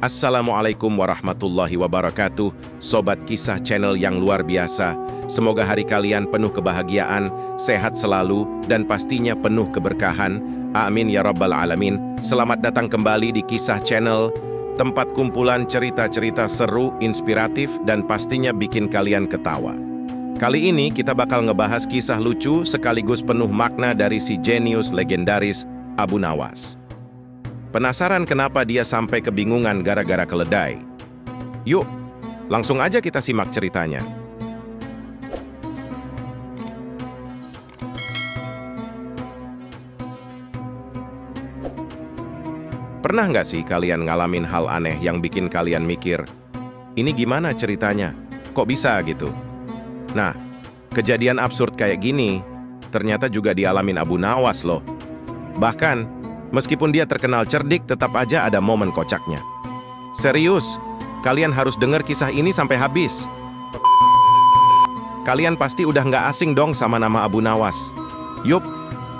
Assalamualaikum warahmatullahi wabarakatuh, Sobat Kisah channel yang luar biasa. Semoga hari kalian penuh kebahagiaan, sehat selalu, dan pastinya penuh keberkahan. Amin ya rabbal alamin. Selamat datang kembali di Kisah channel, tempat kumpulan cerita-cerita seru, inspiratif, dan pastinya bikin kalian ketawa. Kali ini kita bakal ngebahas kisah lucu sekaligus penuh makna dari si jenius legendaris Abu Nawas. Penasaran kenapa dia sampai kebingungan gara-gara keledai? Yuk, langsung aja kita simak ceritanya. Pernah nggak sih kalian ngalamin hal aneh yang bikin kalian mikir, ini gimana ceritanya? Kok bisa gitu? Nah, kejadian absurd kayak gini ternyata juga dialamin Abu Nawas loh. Bahkan, meskipun dia terkenal cerdik, tetap aja ada momen kocaknya. Serius, kalian harus dengar kisah ini sampai habis. Kalian pasti udah nggak asing dong sama nama Abu Nawas. Yup,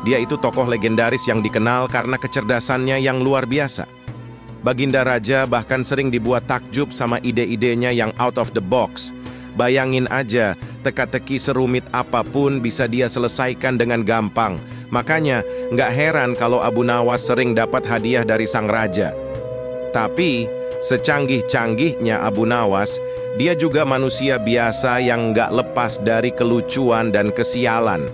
dia itu tokoh legendaris yang dikenal karena kecerdasannya yang luar biasa. Baginda Raja bahkan sering dibuat takjub sama ide-idenya yang out of the box. Bayangin aja, teka-teki serumit apapun bisa dia selesaikan dengan gampang. Makanya, nggak heran kalau Abu Nawas sering dapat hadiah dari sang raja. Tapi, secanggih-canggihnya Abu Nawas, dia juga manusia biasa yang nggak lepas dari kelucuan dan kesialan.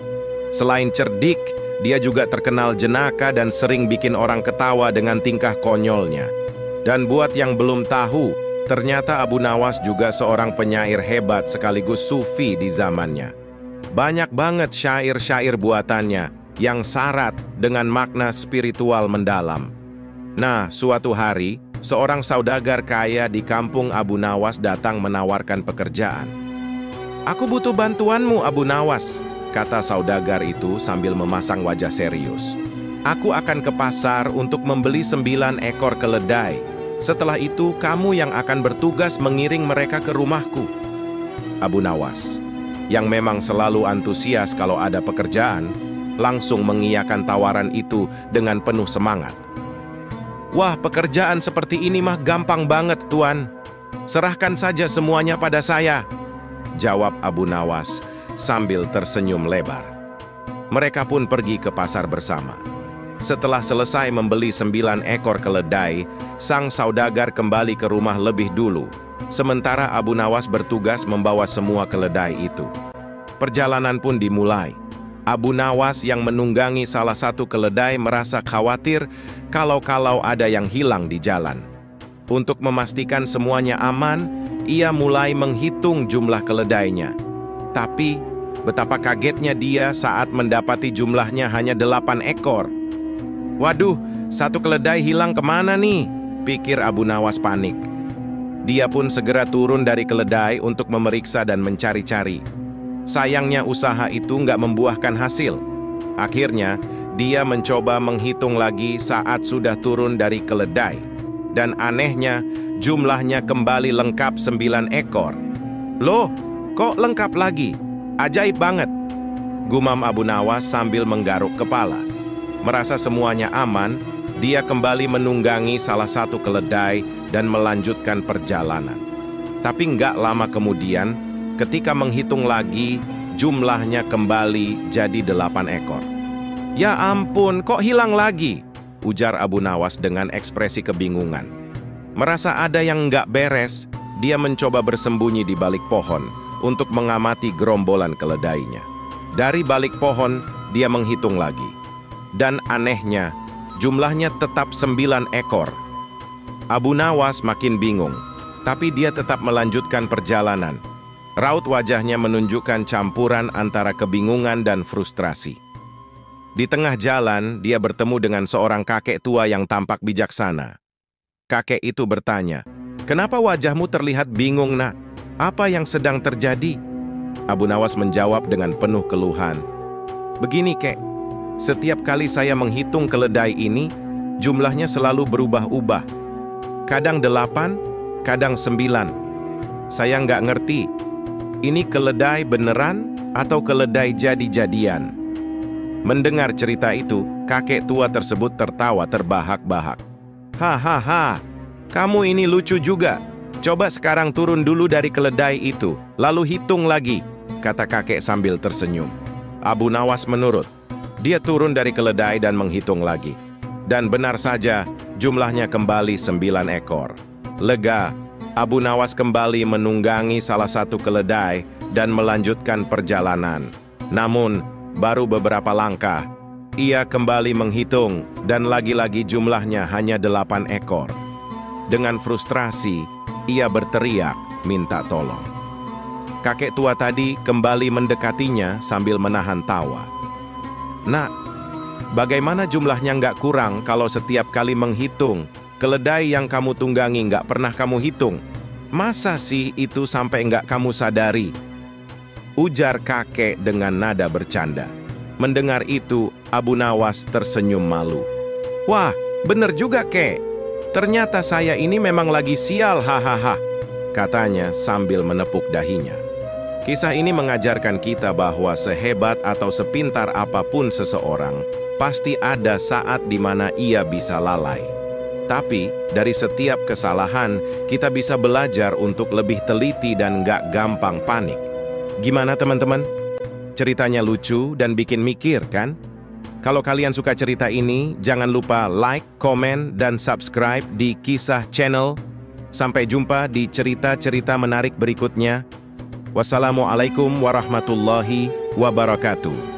Selain cerdik, dia juga terkenal jenaka dan sering bikin orang ketawa dengan tingkah konyolnya. Dan buat yang belum tahu, ternyata Abu Nawas juga seorang penyair hebat sekaligus sufi di zamannya. Banyak banget syair-syair buatannya yang syarat dengan makna spiritual mendalam. Nah, suatu hari, seorang saudagar kaya di kampung Abu Nawas datang menawarkan pekerjaan. "Aku butuh bantuanmu, Abu Nawas," kata saudagar itu sambil memasang wajah serius. "Aku akan ke pasar untuk membeli 9 ekor keledai. Setelah itu, kamu yang akan bertugas mengiring mereka ke rumahku." Abu Nawas, yang memang selalu antusias kalau ada pekerjaan, langsung mengiyakan tawaran itu dengan penuh semangat. "Wah, pekerjaan seperti ini mah gampang banget, Tuan. Serahkan saja semuanya pada saya," jawab Abu Nawas sambil tersenyum lebar. Mereka pun pergi ke pasar bersama. Setelah selesai membeli 9 ekor keledai, sang saudagar kembali ke rumah lebih dulu, sementara Abu Nawas bertugas membawa semua keledai itu. Perjalanan pun dimulai. Abu Nawas yang menunggangi salah satu keledai merasa khawatir kalau ada yang hilang di jalan. Untuk memastikan semuanya aman, ia mulai menghitung jumlah keledainya. Tapi, betapa kagetnya dia saat mendapati jumlahnya hanya 8 ekor. "Waduh, satu keledai hilang kemana nih?" pikir Abu Nawas panik. Dia pun segera turun dari keledai untuk memeriksa dan mencari-cari. Sayangnya usaha itu nggak membuahkan hasil. Akhirnya, dia mencoba menghitung lagi saat sudah turun dari keledai. Dan anehnya, jumlahnya kembali lengkap 9 ekor. "Loh, kok lengkap lagi? Ajaib banget," gumam Abu Nawas sambil menggaruk kepala. Merasa semuanya aman, dia kembali menunggangi salah satu keledai dan melanjutkan perjalanan. Tapi nggak lama kemudian, ketika menghitung lagi, jumlahnya kembali jadi 8 ekor. "Ya ampun, kok hilang lagi?" ujar Abu Nawas dengan ekspresi kebingungan. Merasa ada yang nggak beres, dia mencoba bersembunyi di balik pohon untuk mengamati gerombolan keledainya. Dari balik pohon, dia menghitung lagi. Dan anehnya, jumlahnya tetap 9 ekor. Abu Nawas makin bingung, tapi dia tetap melanjutkan perjalanan. Raut wajahnya menunjukkan campuran antara kebingungan dan frustrasi. Di tengah jalan, dia bertemu dengan seorang kakek tua yang tampak bijaksana. Kakek itu bertanya, "Kenapa wajahmu terlihat bingung, Nak? Apa yang sedang terjadi?" Abu Nawas menjawab dengan penuh keluhan, "Begini, Kek. Setiap kali saya menghitung keledai ini, jumlahnya selalu berubah-ubah. Kadang 8, kadang 9. Saya nggak ngerti, ini keledai beneran atau keledai jadi-jadian?" Mendengar cerita itu, kakek tua tersebut tertawa terbahak-bahak. "Hahaha, Kamu ini lucu juga. Coba sekarang turun dulu dari keledai itu, lalu hitung lagi, kata kakek sambil tersenyum. Abu Nawas menurut. Dia turun dari keledai dan menghitung lagi. Dan benar saja, jumlahnya kembali 9 ekor. Lega, Abu Nawas kembali menunggangi salah satu keledai dan melanjutkan perjalanan. Namun, baru beberapa langkah, ia kembali menghitung dan lagi-lagi jumlahnya hanya 8 ekor. Dengan frustrasi, ia berteriak minta tolong. Kakek tua tadi kembali mendekatinya sambil menahan tawa. Nak, bagaimana jumlahnya nggak kurang kalau setiap kali menghitung, keledai yang kamu tunggangi nggak pernah kamu hitung? Masa sih itu sampai nggak kamu sadari? Ujar kakek dengan nada bercanda. Mendengar itu, Abu Nawas tersenyum malu. Wah, bener juga, Kek. Ternyata saya ini memang lagi sial, hahaha, katanya sambil menepuk dahinya. Kisah ini mengajarkan kita bahwa sehebat atau sepintar apapun seseorang, pasti ada saat di mana ia bisa lalai. Tapi, dari setiap kesalahan, kita bisa belajar untuk lebih teliti dan gak gampang panik. Gimana teman-teman? Ceritanya lucu dan bikin mikir, kan? Kalau kalian suka cerita ini, jangan lupa like, komen, dan subscribe di Kisah Channel. Sampai jumpa di cerita-cerita menarik berikutnya. Wassalamualaikum warahmatullahi wabarakatuh.